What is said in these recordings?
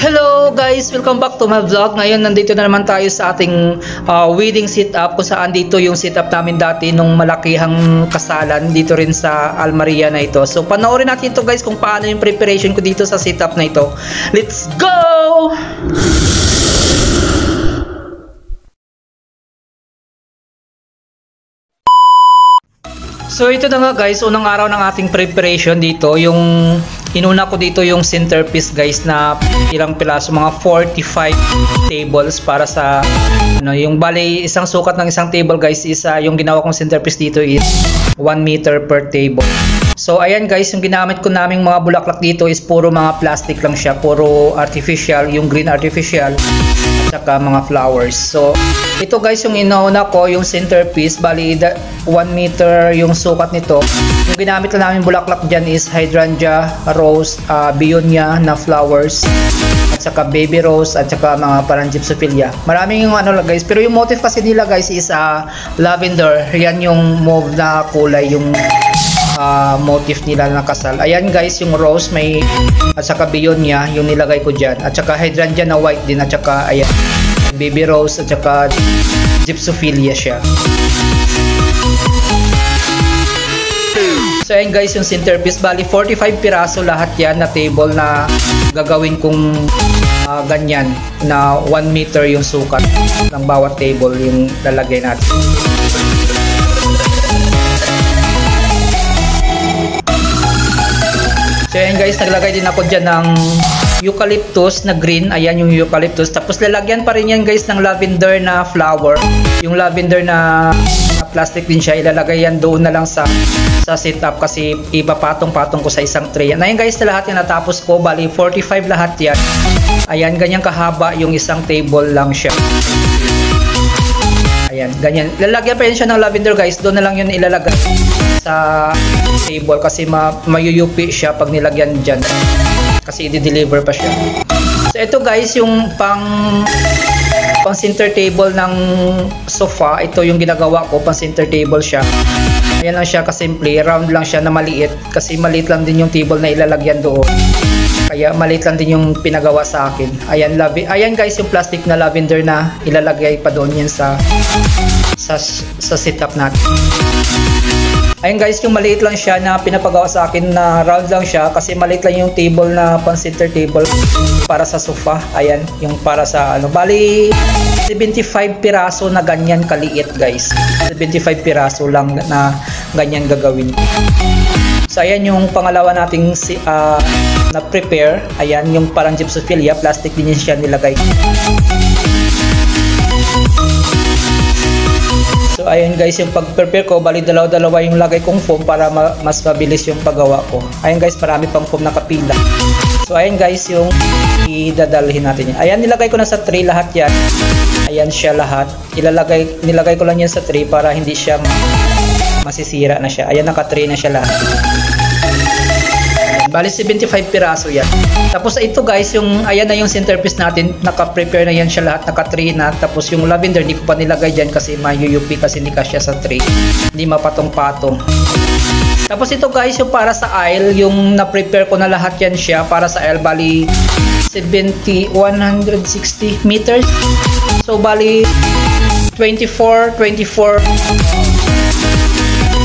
Hello guys! Welcome back to my vlog. Ngayon nandito na naman tayo sa ating wedding setup kung saan dito yung setup namin dati nung malakihang kasalan dito rin sa Almaria na ito. So panoorin natin ito guys kung paano yung preparation ko dito sa setup na ito. Let's go! So ito na nga guys, unang araw ng ating preparation dito, yung inuna ko dito yung centerpiece guys na ilang piraso, mga 45 tables para sa yung bali isang sukat ng isang table guys is yung ginawa kong centerpiece dito is 1 meter per table. So ayan guys, yung ginamit ko naming mga bulaklak dito is puro mga plastic lang siya, puro artificial, yung green artificial at saka mga flowers. So ito guys yung inauna ko, yung centerpiece, bali 1 meter yung sukat nito. Yung ginamit lang namin bulaklak dyan is hydrangea, rose, begonia na flowers, at saka baby rose, at saka mga parang gypsophilia. Maraming yung ano lang guys, pero yung motif kasi nila guys is lavender. Yan yung mauve na kulay, yung motif nila na kasal. Ayan guys, yung rose may, at saka begonia yung nilagay ko dyan, at saka hydrangea na white din, at saka ayan baby rose, at saka gypsophilia siya. So ayan guys, yung centerpiece, bali 45 piraso lahat yan na table na gagawin kong ganyan na 1 meter yung sukat ng bawat table yung lalagay natin. So ayan guys, naglagay din ako dyan ng eucalyptus na green. Ayan yung eucalyptus. Tapos lalagyan pa rin yan guys ng lavender na flower. Yung lavender na plastic din siya. Ilalagay yan doon na lang sa setup kasi iba patong-patong ko sa isang tray. Ayan guys, na lahat yan natapos ko. Bali 45 lahat yan. Ayan, ganyan kahaba yung isang table lang siya. Ayan, ganyan. Lalagyan pa rin siya ng lavender guys. Doon na lang yun ilalagay sa table kasi mayuyupi siya pag nilagyan dyan. Kasi i-deliver pa siya. So ito guys, yung pang center table ng sofa. Ito yung ginagawa ko, pang center table siya. Ayan lang siya kasimple, round lang siya na maliit. Kasi maliit lang din yung table na ilalagyan doon. Kaya maliit lang din yung pinagawa sa akin. Ayan guys, yung plastic na lavender na ilalagay pa doon yan sa setup natin. Ayan guys, yung maliit lang siya na pinapagawa sa akin na round lang siya kasi maliit lang yung table na pan center table para sa sofa. Ayan, yung para sa bali 75 piraso na ganyan kaliit guys. 75 piraso lang na ganyan gagawin. So ayan yung pangalawa nating na prepare. Ayan yung parang gypsophilia, plastic din siya nilagay. So ayan guys, yung pag-prepare ko, bali dalawa yung lagay kong foam para mas mabilis yung paggawa ko. Ayan guys, marami pang foam na kapila. So ayan guys, yung idadalhin natin yan. Ayan, nilagay ko na sa tray lahat yan. Ayan siya lahat. Nilagay ko lang yan sa tray para hindi siya masisira na siya. Ayan, naka-tray na siya lahat. Bali 75 piraso yan. Tapos ito guys, ayan na yung centerpiece natin, naka-prepare na yan siya lahat, naka-tray na. Tapos yung lavender, hindi ko pa nilagay dyan kasi mayuyupi kasi hindi kasya sa tray. Hindi mapatong-patong. Tapos ito guys, yung para sa aisle, yung na-prepare ko na lahat yan siya para sa aisle, bali 160 meters. So bali 24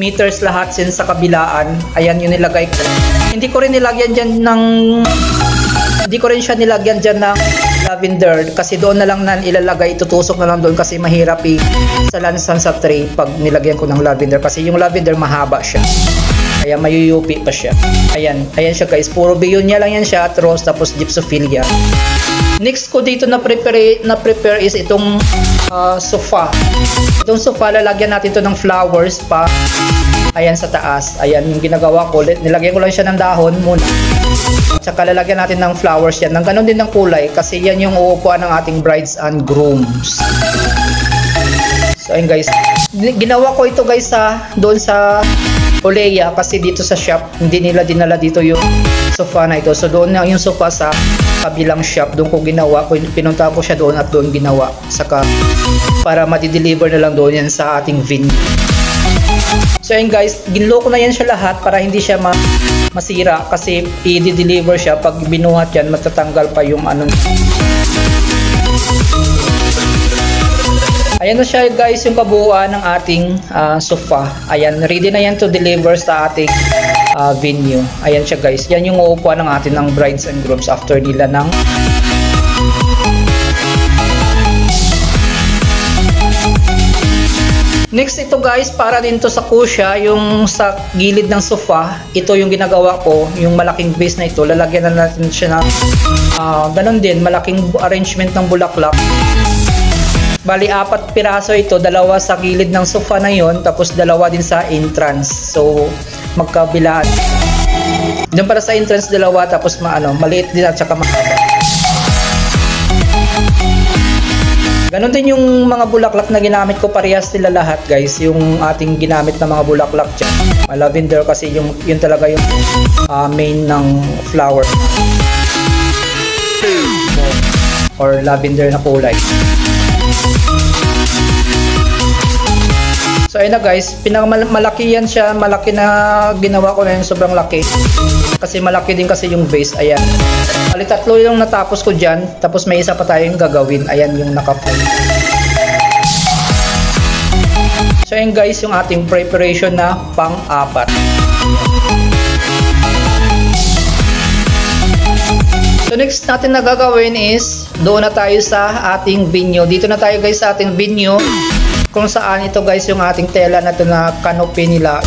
meters lahat sin sa kabilaan. Ayan yung nilagay ko. Hindi ko rin siya nilagyan dyan ng lavender kasi doon na lang ilalagay, tutusok na lang doon kasi mahirap sa lansan sa tray pag nilagyan ko ng lavender kasi yung lavender mahaba siya. Kaya mayuyupi pa siya. Ayan siya guys. Puro begonia lang yan siya at rose, tapos gypsophilia. Next ko dito na prepare is itong sofa. Itong sofa, lalagyan natin to ng flowers pa. Ayan sa taas. Ayan yung ginagawa ko. Nilagyan ko lang siya ng dahon muna. At saka lalagyan natin ng flowers yan. Ng ganun din ng kulay kasi yan yung uupuan ng ating brides and grooms. So ayun guys. Ginawa ko ito guys doon sa Olea kasi dito sa shop hindi nila dinala dito yung sofa na ito. So doon na yung sofa sa kabilang shop, doon ko ginawa. Pinunta ko siya doon at doon ginawa. Saka para ma-deliver na lang doon yan sa ating venue. So ayun guys, ginlo ko na yan siya lahat para hindi siya masira kasi i-deliver siya. Pag binuhat yan, matatanggal pa yung ano. Ayan na siya guys, yung kabuuan ng ating sofa. Ayan, ready na yan to deliver sa ating venue. Ayan siya guys, yan yung uupuan ng atin ng brides and grooms after nila ng next. Ito guys, para din to sa kusya, yung sa gilid ng sofa. Ito yung ginagawa ko, yung malaking base na ito, lalagyan na natin siya na ganun din, malaking arrangement ng bulaklak. Bali, 4 piraso ito, 2 sa gilid ng sofa na yon, tapos 2 din sa entrance. So, magkabilaan. Diyan para sa entrance 2, tapos maliit din at saka mahaba. Ganon din yung mga bulaklak na ginamit ko, parehas sila lahat guys. Yung ating ginamit na mga bulaklak dyan. Lavender kasi yun talaga yung main ng flower. Or lavender na kulay. So ayun na guys, malaki yan siya, malaki na ginawa ko na yun, sobrang laki. Kasi malaki din kasi yung vase, ayan. Bali 3 yung natapos ko dyan, tapos may isa pa tayong gagawin, ayan yung naka-full. So ayun guys, yung ating preparation na pang-4. So next natin na gagawin is, doon na tayo sa ating venue. Dito na tayo guys sa ating venue. Kung saan ito guys yung ating tela na ito na canopy nila.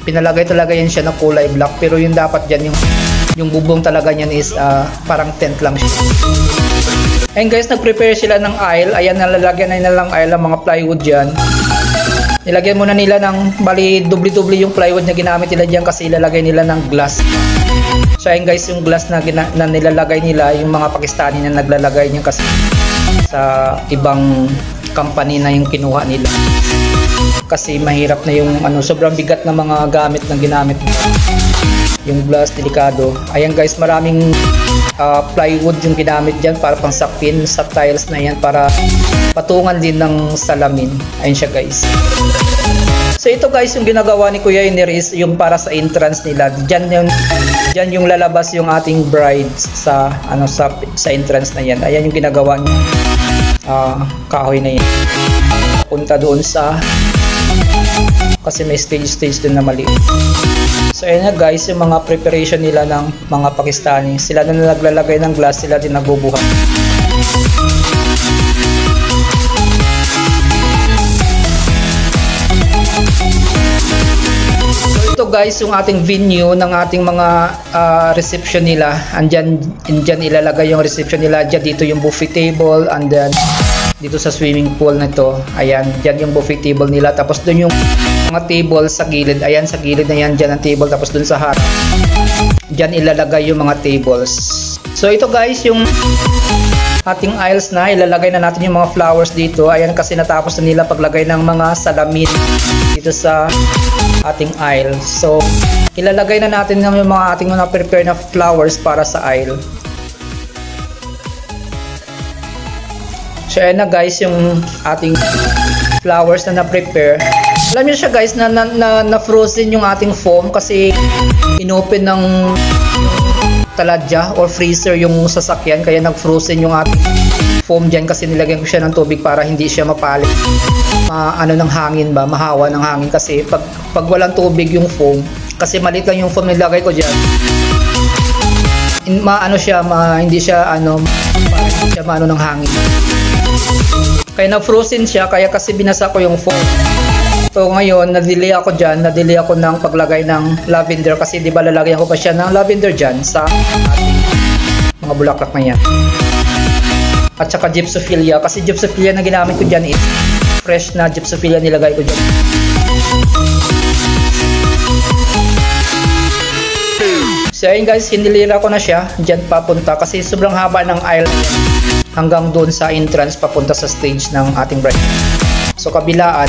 Pinalagay talaga yan siya na kulay black. Pero yung dapat dyan, yung bubong talaga niyan is parang tent lang siya. And guys, nag-prepare sila ng aisle. Ayan, nalalagyan na nila ng aisle ang mga plywood dyan. Nilagyan muna nila ng, bali, dubli-dubli yung plywood na ginamit nila dyan kasi ilalagay nila ng glass. So ayun guys, yung glass na nilalagay nila, yung mga Pakistani na naglalagay niya kasi sa ibang company na yung kinuha nila. Kasi mahirap na yung sobrang bigat na mga gamit na ginamit nila. Yung glass, delikado. Ayan guys, maraming plywood yung ginamit dyan para pang sakpin sa tiles na yan para patungan din ng salamin. Ayan siya guys. So ito guys, yung ginagawa ni Kuya Ineris, yung para sa entrance nila. Diyan yung lalabas yung ating brides sa sa entrance na yan. Ayan yung ginagawa niya. Kahoy na yan. Punta doon sa kasi may stage din na mali. So ayan na guys, yung mga preparation nila ng mga Pakistani. Sila na naglalagay ng glass, sila din nagbubuhat. Ito guys, yung ating venue ng ating mga reception nila. Andyan ilalagay yung reception nila. Diyan dito yung buffet table, and then dito sa swimming pool na to. Ayan, diyan yung buffet table nila. Tapos doon yung mga table sa gilid. Ayan, sa gilid na yan, diyan ang table. Tapos doon sa harap, diyan ilalagay yung mga tables. So ito guys, yung ating aisles na, ilalagay na natin yung mga flowers dito. Ayan, kasi natapos na nila paglagay ng mga salamin dito sa ating aisle. So ilalagay na natin yung mga ating prepare na flowers para sa aisle. So ayan na guys, yung ating flowers na na-prepare. Alam niyo siya guys, na frozen yung ating foam kasi inopen ng taladya or freezer yung sasakyan, kaya nag-frozen yung ating foam dyan kasi nilagyan ko siya ng tubig para hindi siya mapalit ng hangin ba, mahawa ng hangin kasi pag walang tubig yung foam, kasi maliit lang yung foam nilagay ko dyan, hindi siya maano ng hangin, kaya na-frozen siya, kaya kasi binasa ko yung foam. So ngayon, na-delay ako ng paglagay ng lavender kasi di ba lalagyan ko pa siya ng lavender dyan sa mga bulaklak na yan. At saka gypsophilia, kasi gypsophilia na ginamit ko dyan is fresh na gypsophilia nilagay ko dyan. So ayun guys, hinilira ko na siya dyan papunta kasi sobrang haba ng aisle hanggang doon sa entrance papunta sa stage ng ating bride. So kabilaan,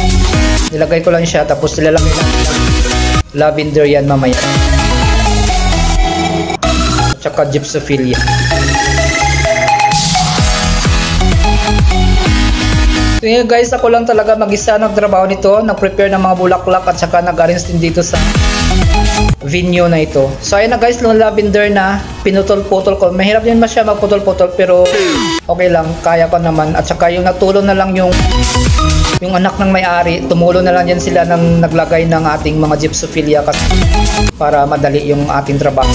nilagay ko lang siya tapos nilalagay natin ng lavender yan mamaya. At saka gypsophilia. So yun guys, ako lang talaga mag-isa nagtrabaho nito, nag-prepare ng mga bulaklak at saka nag-arrange din dito sa venue na ito. So ayun na guys, yung lavender na pinutol-putol ko. Mahirap din siya magputol-putol pero okay lang, kaya ko naman. At saka yung natulong na lang yung anak ng may-ari, tumulong na lang yan sila nang naglagay ng ating mga gypsophilia kasi para madali yung ating trabaho.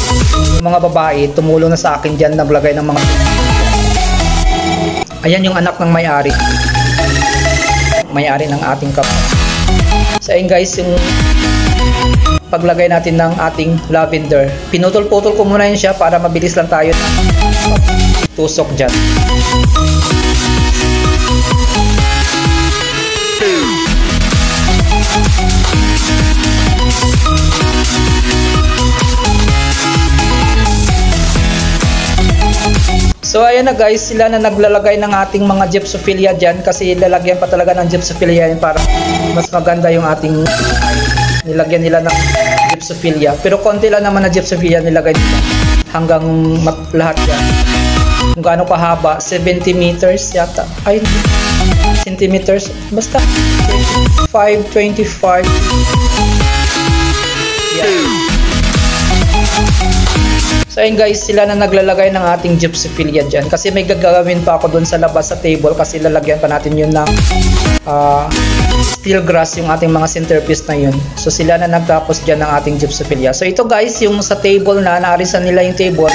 Yung mga babae, tumulong na sa akin dyan, naglagay ng mga... Ayan yung anak ng may-ari. May-ari ng ating kapwa. So ayun guys, yung paglagay natin ng ating lavender. Pinutol-putol ko muna yun siya para mabilis lang tayo tusok dyan. So ayan na guys, sila na naglalagay ng ating mga gypsophilia dyan kasi lalagyan pa talaga ng gypsophilia yan para mas maganda yung ating nilagyan nila ng gypsophilia. Pero konti lang naman na gypsophilia nilagay nila hanggang lahat yan. Kung gaano kahaba, 70 meters yata. Ay, centimeters. Basta 25. Yeah. So ayun guys, sila na naglalagay ng ating gypsophilia dyan kasi may gagawin pa ako dun sa labas sa table kasi lalagyan pa natin yun ng steel grass yung ating mga centerpiece na yun. So sila na nagtapos dyan ng ating gypsophilia. So ito guys, yung sa table na naarisan nila yung table,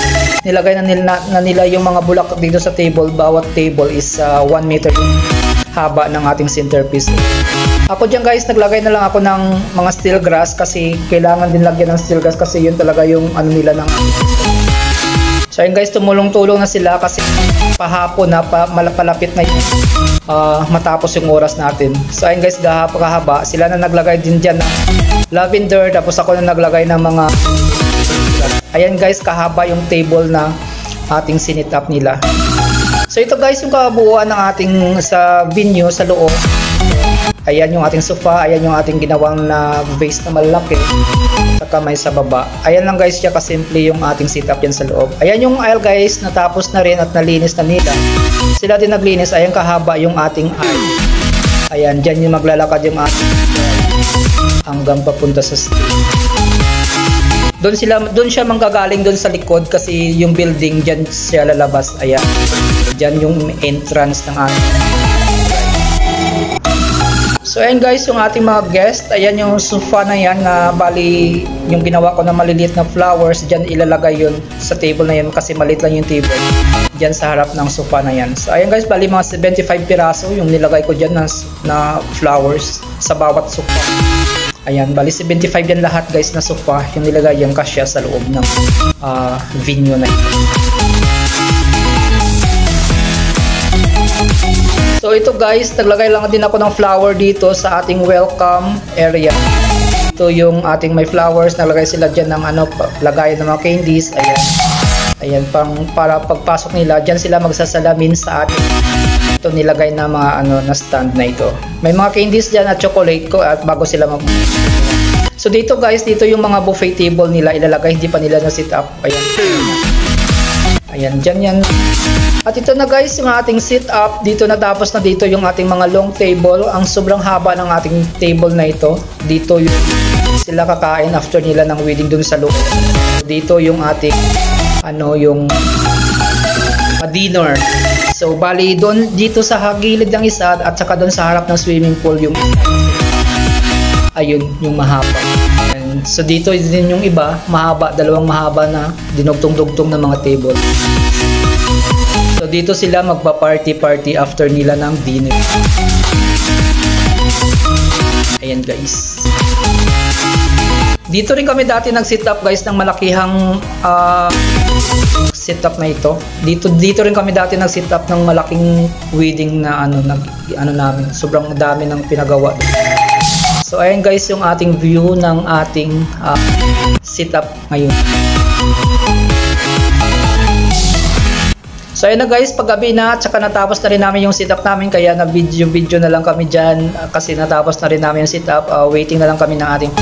nilagay na nila yung mga bulak dito sa table. Bawat table is 1 meter haba ng ating centerpiece. Ako dyan guys, naglagay na lang ako ng mga steel grass kasi kailangan din lagyan ng steel grass kasi yun talaga yung ano nila ng... So ayun guys, tumulong-tulong na sila kasi pahapon na palapit na yun, matapos yung oras natin. So ayun guys, kahaba sila na naglagay din dyan ng lavender, tapos ako na naglagay ng mga... Ayan guys, kahaba yung table na ating sinit up nila. So ito guys, yung kabuuan ng ating sa venue sa loob. Ayan yung ating sofa, ayan yung ating ginawang na vase na malaki. Saka may sa baba. Ayan lang guys, siya kasimple yung ating setup yan sa loob. Ayan yung aisle guys, natapos na rin at nalinis na nila. Sila din naglinis, ayan kahaba yung ating aisle. Ayan, dyan yung maglalakad yung ating hanggang papunta sa stage. Doon siya manggagaling doon sa likod kasi yung building dyan siya lalabas. Ayan. Dyan yung entrance ng ating. So ayan guys, yung ating mga guest, ayan yung sofa na yan na bali yung ginawa ko na maliliit na flowers, dyan ilalagay yun sa table na yun kasi maliit lang yung table dyan sa harap ng sofa na yan. So ayan guys, bali mga 75 piraso yung nilagay ko dyan na flowers sa bawat sofa. Ayan, bali 75 yan lahat guys na sofa yung nilagay yan kasya sa loob ng venue na ito. So ito guys, naglagay lang din ako ng flower dito sa ating welcome area. Ito yung ating may flowers, naglagay sila dyan ng lagayan ng mga candies. Ayan. Ayan, para pagpasok nila, dyan sila magsasalamin sa ating ito nilagay na mga na stand na ito. May mga candies dyan at chocolate ko at bago sila So dito guys, dito yung mga buffet table nila ilalagay, hindi pa nila na sit up. Ayan. Ayan, dyan yan. At ito na guys, yung ating sit up. Dito natapos na dito yung ating mga long table. Ang sobrang haba ng ating table na ito. Dito yung sila kakain after nila ng wedding dun sa loob. Dito yung ating yung dinner. So bali doon dito sa gilid ng isa at saka doon sa harap ng swimming pool yung ayun yung mahaba. And so dito din yung iba, mahaba, dalawang mahaba na dinugtong-dugtong ng mga table. So dito sila magpa-party after nila ng dinner. Ayan guys. Dito rin kami dati nag-sit up guys ng malakihang setup na ito. Dito rin kami dati nag-sit up ng malaking wedding na namin. Sobrang dami ng pinagawa. So ayan guys yung ating view ng ating setup ngayon. So ayun na guys, paggabi na at saka natapos na rin namin yung setup namin kaya na video na lang kami dyan kasi natapos na rin namin yung setup. Waiting na lang kami ng ating.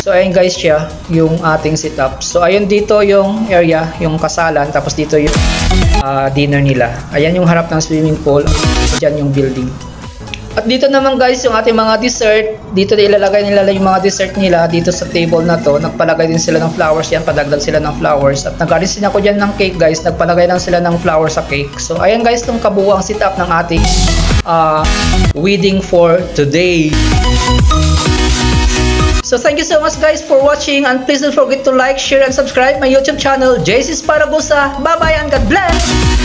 So ayun guys siya yung ating setup. So ayun dito yung area, yung kasalan, tapos dito yung dinner nila. Ayan yung harap ng swimming pool, dyan yung building. At dito naman guys, yung ating mga dessert, dito na ilalagay nila yung mga dessert nila dito sa table na to. Nagpalagay din sila ng flowers yan, padagdag sila ng flowers. At nag-arrange ako dyan ng cake guys, nagpalagay lang sila ng flowers sa cake. So ayan guys, itong kabuuang setup ng ating wedding for today. So thank you so much guys for watching, and please don't forget to like, share, and subscribe my YouTube channel, JC Sparagosa. Bye bye and God bless!